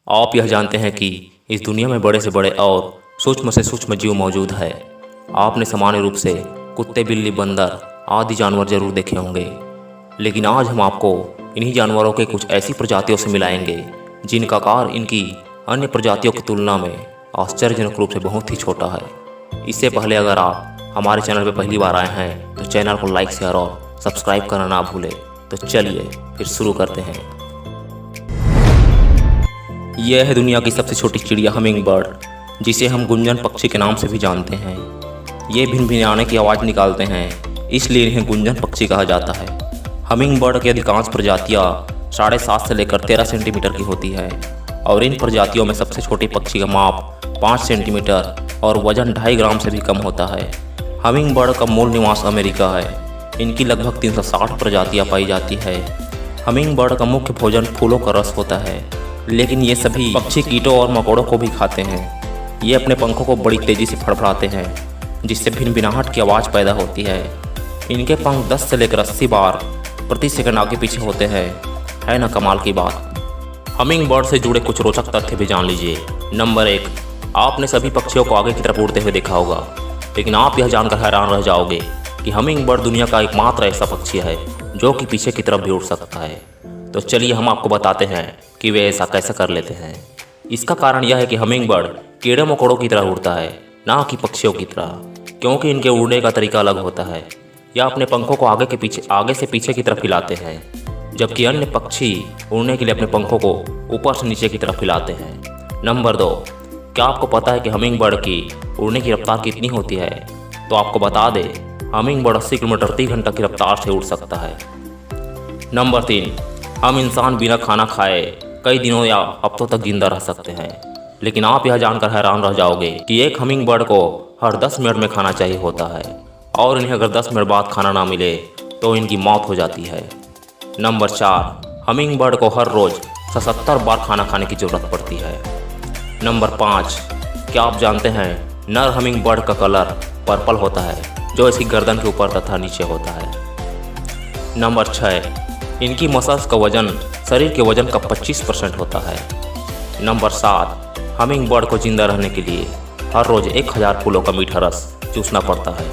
आप यह जानते हैं कि इस दुनिया में बड़े से बड़े और सूक्ष्म से सूक्ष्म जीव मौजूद है। आपने सामान्य रूप से कुत्ते, बिल्ली, बंदर आदि जानवर जरूर देखे होंगे, लेकिन आज हम आपको इन्हीं जानवरों के कुछ ऐसी प्रजातियों से मिलाएंगे जिनका आकार इनकी अन्य प्रजातियों की तुलना में आश्चर्यजनक रूप से बहुत ही छोटा है। इससे पहले अगर आप हमारे चैनल पर पहली बार आए हैं तो चैनल को लाइक, शेयर और सब्सक्राइब करना ना भूलें। तो चलिए फिर शुरू करते हैं। यह है दुनिया की सबसे छोटी चिड़िया हमिंग बर्ड, जिसे हम गुंजन पक्षी के नाम से भी जानते हैं। ये भिनभिनाने की आवाज़ निकालते हैं, इसलिए इन्हें गुंजन पक्षी कहा जाता है। हमिंग बर्ड की अधिकांश प्रजातियाँ 7.5 से लेकर 13 सेंटीमीटर की होती है और इन प्रजातियों में सबसे छोटे पक्षी का माप 5 सेंटीमीटर और वजन 2.5 ग्राम से भी कम होता है। हमिंग बर्ड का मूल निवास अमेरिका है। इनकी लगभग 360 प्रजातियाँ पाई जाती है। हमिंग बर्ड का मुख्य भोजन फूलों का रस होता है, लेकिन ये सभी पक्षी कीटों और मकोड़ों को भी खाते हैं। ये अपने पंखों को बड़ी तेज़ी से फड़फड़ाते हैं, जिससे भिनभिनाहट की आवाज़ पैदा होती है। इनके पंख 10 से लेकर 80 बार प्रति सेकंड आगे पीछे होते हैं। है ना कमाल की बात। हमिंग बर्ड से जुड़े कुछ रोचक तथ्य भी जान लीजिए। नंबर 1, आपने सभी पक्षियों को आगे की तरफ उड़ते हुए देखा होगा, लेकिन आप यह जानकर हैरान रह जाओगे कि हमिंग बर्ड दुनिया का एकमात्र ऐसा पक्षी है जो कि पीछे की तरफ भी उड़ सकता है। तो चलिए हम आपको बताते हैं कि वे ऐसा कैसे कर लेते हैं। इसका कारण यह है कि हमिंग बर्ड कीड़े मकोड़ों की तरह उड़ता है, ना कि पक्षियों की तरह, क्योंकि इनके उड़ने का तरीका अलग होता है। यह अपने पंखों को आगे से पीछे की तरफ हिलाते हैं, जबकि अन्य पक्षी उड़ने के लिए अपने पंखों को ऊपर से नीचे की तरफ हिलाते हैं। नंबर 2, क्या आपको पता है कि हमिंग बर्ड की उड़ने की रफ्तार कितनी होती है? तो आपको बता दें, हमिंग बर्ड 80 किलोमीटर प्रति घंटा की रफ्तार से उड़ सकता है। नंबर 3, हम इंसान बिना खाना खाए कई दिनों या हफ्तों तक जिंदा रह सकते हैं, लेकिन आप यह जानकर हैरान रह जाओगे कि एक हमिंग बर्ड को हर 10 मिनट में खाना चाहिए होता है, और इन्हें अगर 10 मिनट बाद खाना ना मिले तो इनकी मौत हो जाती है। नंबर 4, हमिंग बर्ड को हर रोज़ 77 बार खाना खाने की ज़रूरत पड़ती है। नंबर 5, क्या आप जानते हैं नर हमिंग बर्ड का कलर पर्पल होता है, जो इसकी गर्दन के ऊपर तथा नीचे होता है। नंबर 6, इनकी मसल्स का वजन शरीर के वजन का 25% होता है। नंबर 7, हमिंग बर्ड को जिंदा रहने के लिए हर रोज़ 1000 फूलों का मीठा रस चूसना पड़ता है।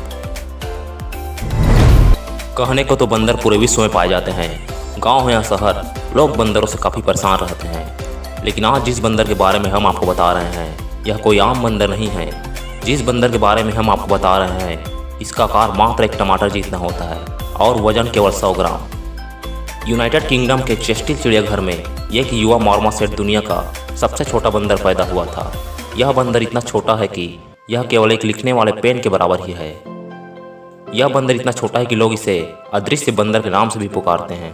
कहने को तो बंदर पूरे विश्व में पाए जाते हैं। गांव हो या शहर, लोग बंदरों से काफ़ी परेशान रहते हैं, लेकिन आज जिस बंदर के बारे में हम आपको बता रहे हैं यह कोई आम बंदर नहीं है। जिस बंदर के बारे में हम आपको बता रहे हैं इसका आकार मात्र एक टमाटर जितना होता है और वजन केवल 100 ग्राम। यूनाइटेड किंगडम के चेस्टिल चिड़ियाघर में एक युवा मार्मोसेट दुनिया का सबसे छोटा बंदर पैदा हुआ था। यह बंदर इतना छोटा है कि यह केवल एक लिखने वाले पेन के बराबर ही है। यह बंदर इतना छोटा है कि लोग इसे अदृश्य बंदर के नाम से भी पुकारते हैं।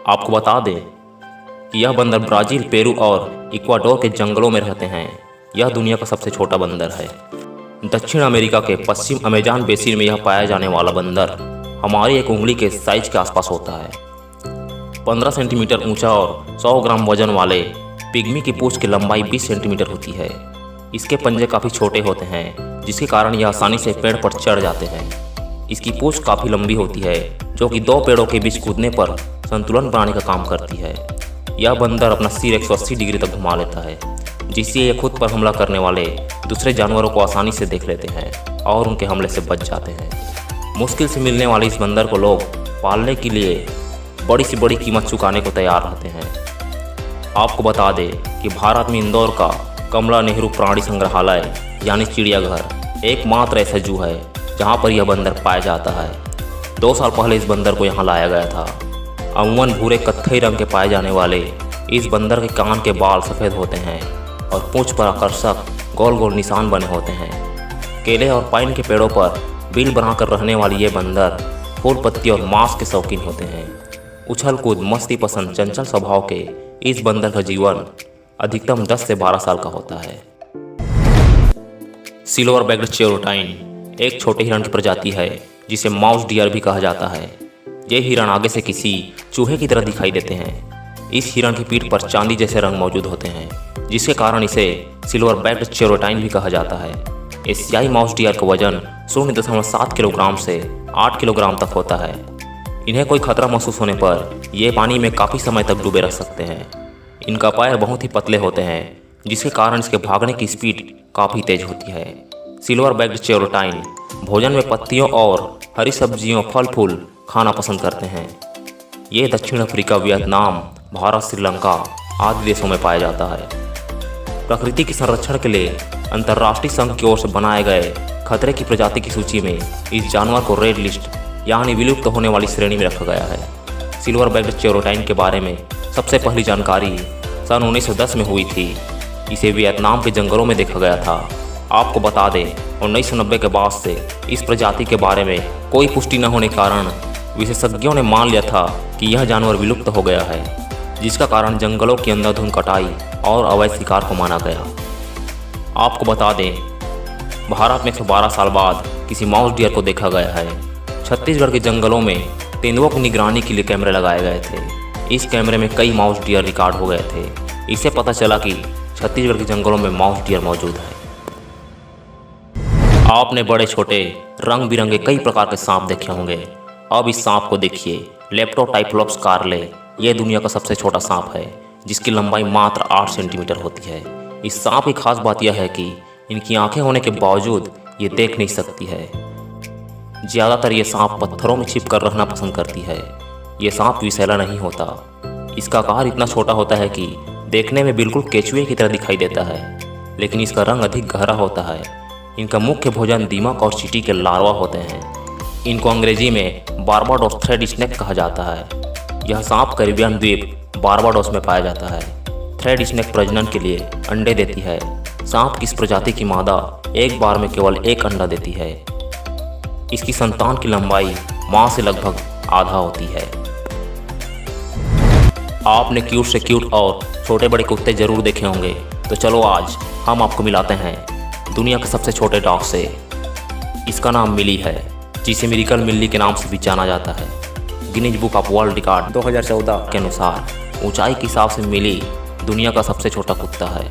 आपको बता दें कि यह बंदर ब्राज़ील, पेरू और इक्वाडोर के जंगलों में रहते हैं। यह दुनिया का सबसे छोटा बंदर है। दक्षिण अमेरिका के पश्चिम अमेज़न बेसिन में यह पाया जाने वाला बंदर हमारी एक उंगली के साइज के आसपास होता है। 15 सेंटीमीटर ऊंचा और 100 ग्राम वजन वाले पिग्मी की पूंछ की लंबाई 20 सेंटीमीटर होती है। इसके पंजे काफ़ी छोटे होते हैं, जिसके कारण यह आसानी से पेड़ पर चढ़ जाते हैं। इसकी पूंछ काफ़ी लंबी होती है, जो कि 2 पेड़ों के बीच कूदने पर संतुलन बनाने का काम करती है। यह बंदर अपना सिर 180 डिग्री तक घुमा लेता है, जिससे ये खुद पर हमला करने वाले दूसरे जानवरों को आसानी से देख लेते हैं और उनके हमले से बच जाते हैं। मुश्किल से मिलने वाले इस बंदर को लोग पालने के लिए बड़ी से बड़ी कीमत चुकाने को तैयार रहते हैं। आपको बता दें कि भारत में इंदौर का कमला नेहरू प्राणी संग्रहालय यानी चिड़ियाघर एकमात्र ऐसा जू है जहां पर यह बंदर पाया जाता है। 2 साल पहले इस बंदर को यहां लाया गया था। अमूमन भूरे कत्थई रंग के पाए जाने वाले इस बंदर के कान के बाल सफ़ेद होते हैं और पूंछ पर आकर्षक गोल गोल निशान बने होते हैं। केले और पाइन के पेड़ों पर बिल बनाकर रहने वाली ये बंदर फूल, पत्ती और मांस के शौकीन होते हैं। उछल कूद, मस्ती पसंद, चंचल स्वभाव के इस बंदर का जीवन अधिकतम 10 से 12 साल का होता है। सिल्वर बैक्ड चेरोटाइन एक छोटे हिरण की प्रजाति है, जिसे माउस डियर भी कहा जाता है। ये हिरण आगे से किसी चूहे की तरह दिखाई देते हैं। इस हिरण की पीठ पर चांदी जैसे रंग मौजूद होते हैं, जिसके कारण इसे सिल्वर बैक्ड चेरोटाइन भी कहा जाता है। एशियाई माउस डियर का वजन 0.7 किलोग्राम से 8 किलोग्राम तक होता है। इन्हें कोई खतरा महसूस होने पर ये पानी में काफ़ी समय तक डूबे रह सकते हैं। इनका पैर बहुत ही पतले होते हैं, जिसके कारण इसके भागने की स्पीड काफ़ी तेज होती है। सिल्वर बैग्ड चेरोटाइन भोजन में पत्तियों और हरी सब्जियों, फल फूल खाना पसंद करते हैं। ये दक्षिण अफ्रीका, वियतनाम, भारत, श्रीलंका आदि देशों में पाया जाता है। प्रकृति के संरक्षण के लिए अंतर्राष्ट्रीय संघ की ओर से बनाए गए खतरे की प्रजाति की सूची में इस जानवर को रेड लिस्ट यानी विलुप्त होने वाली श्रेणी में रखा गया है। सिल्वर बैग्ड चेरोटाइन के बारे में सबसे पहली जानकारी सन 1910 में हुई थी। इसे वियतनाम के जंगलों में देखा गया था। आपको बता दें, 1990 के बाद से इस प्रजाति के बारे में कोई पुष्टि न होने के कारण विशेषज्ञों ने मान लिया था कि यह जानवर विलुप्त हो गया है, जिसका कारण जंगलों की अंधाधुंध कटाई और अवैध शिकार को माना गया। आपको बता दें, भारत में 112 साल बाद किसी माउस डियर को देखा गया है। छत्तीसगढ़ के जंगलों में तेंदुओं की निगरानी के लिए कैमरे लगाए गए थे। इस कैमरे में कई माउस डियर रिकॉर्ड हो गए थे। इससे पता चला कि छत्तीसगढ़ के जंगलों में माउस डियर मौजूद है। आपने बड़े छोटे रंग बिरंगे कई प्रकार के सांप देखे होंगे। अब इस सांप को देखिए, लेप्टोटाइफलोप्स कार्ले। यह दुनिया का सबसे छोटा सांप है, जिसकी लंबाई मात्र 8 सेंटीमीटर होती है। इस सांप की खास बात यह है कि इनकी आंखें होने के बावजूद ये देख नहीं सकती है। ज़्यादातर ये सांप पत्थरों में छिप कर रहना पसंद करती है। ये सांप विषैला नहीं होता। इसका आकार इतना छोटा होता है कि देखने में बिल्कुल केचुए की तरह दिखाई देता है, लेकिन इसका रंग अधिक गहरा होता है। इनका मुख्य भोजन दीमक और चींटी के लार्वा होते हैं। इनको अंग्रेजी में बारबाडोस थ्रेड स्नेक कहा जाता है। यह सांप कैरिबियन द्वीप बारबाडोस में पाया जाता है। थ्रेड स्नेक प्रजनन के लिए अंडे देती है। सांप की इस प्रजाति की मादा एक बार में केवल 1 अंडा देती है। इसकी संतान की लंबाई मां से लगभग आधा होती है। आपने क्यूट से क्यूट और छोटे बड़े कुत्ते जरूर देखे होंगे, तो चलो आज हम आपको मिलाते हैं दुनिया के सबसे छोटे डॉग से। इसका नाम मिली है, जिसे मिरेकल मिल्ली के नाम से भी जाना जाता है। Guinness book of world record 2014 के अनुसार ऊंचाई के हिसाब से मिली दुनिया का सबसे छोटा कुत्ता है।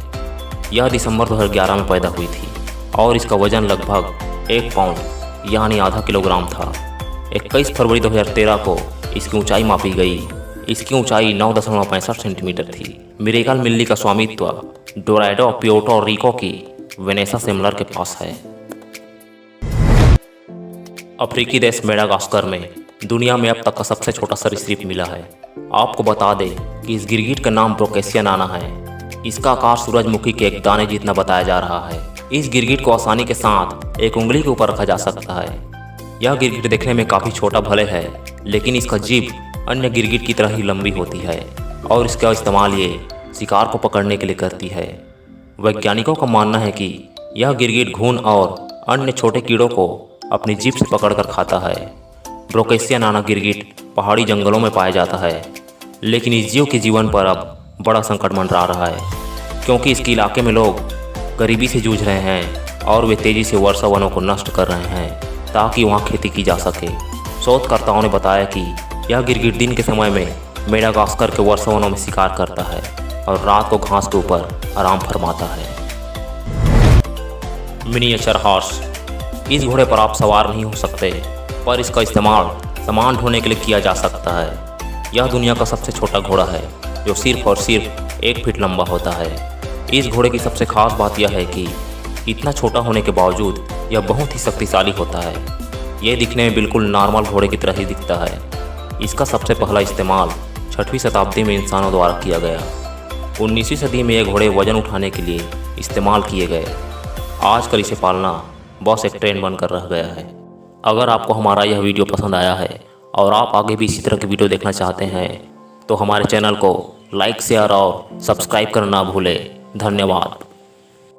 यह दिसंबर 2011 में पैदा हुई थी और इसका वजन लगभग 1 पाउंड यानी आधा किलोग्राम था। 21 फरवरी 2013 को इसकी ऊंचाई मापी गई। इसकी ऊंचाई 9.65 सेंटीमीटर थी। मिरेकल मिल्ली का स्वामित्व डोराडो, प्यूर्टो रिको की वेनेसा सेमलर के पास है। अफ्रीकी देश मेडागास्कर में दुनिया में अब तक का सबसे छोटा सरीसृप मिला है। आपको बता दें कि इस गिरगिट का नाम ब्रोकेसिया नाना है। इसका आकार सूरजमुखी के एक दाने जितना बताया जा रहा है। इस गिरगिट को आसानी के साथ एक उंगली के ऊपर रखा जा सकता है। यह गिरगिट देखने में काफ़ी छोटा भले है, लेकिन इसका जीभ अन्य गिरगिट की तरह ही लंबी होती है और इसका इस्तेमाल ये शिकार को पकड़ने के लिए करती है। वैज्ञानिकों का मानना है कि यह गिरगिट घून और अन्य छोटे कीड़ों को अपनी जीभ से पकड़कर खाता है। ब्रोकेसिया नाना गिरगिट पहाड़ी जंगलों में पाया जाता है, लेकिन इस जीव के जीवन पर अब बड़ा संकट मंडरा रहा है, क्योंकि इसके इलाके में लोग गरीबी से जूझ रहे हैं और वे तेज़ी से वर्षा वनों को नष्ट कर रहे हैं ताकि वहाँ खेती की जा सके। शोधकर्ताओं ने बताया कि यह गिरगिट दिन के समय में मेडागास्कर के वर्षा वनों में शिकार करता है और रात को घास के ऊपर आराम फरमाता है। Miniature horse. इस घोड़े पर आप सवार नहीं हो सकते, पर इसका इस्तेमाल सामान ढोने के लिए किया जा सकता है। यह दुनिया का सबसे छोटा घोड़ा है, जो सिर्फ और सिर्फ 1 फीट लंबा होता है। इस घोड़े की सबसे खास बात यह है कि इतना छोटा होने के बावजूद यह बहुत ही शक्तिशाली होता है। यह दिखने में बिल्कुल नॉर्मल घोड़े की तरह ही दिखता है। इसका सबसे पहला इस्तेमाल 6वीं शताब्दी में इंसानों द्वारा किया गया। 19वीं सदी में ये घोड़े वजन उठाने के लिए इस्तेमाल किए गए। आजकल इसे पालना बस एक ट्रेंड बनकर रह गया है। अगर आपको हमारा यह वीडियो पसंद आया है और आप आगे भी इसी तरह की वीडियो देखना चाहते हैं, तो हमारे चैनल को लाइक, शेयर और सब्सक्राइब करना ना भूलें। धन्यवाद।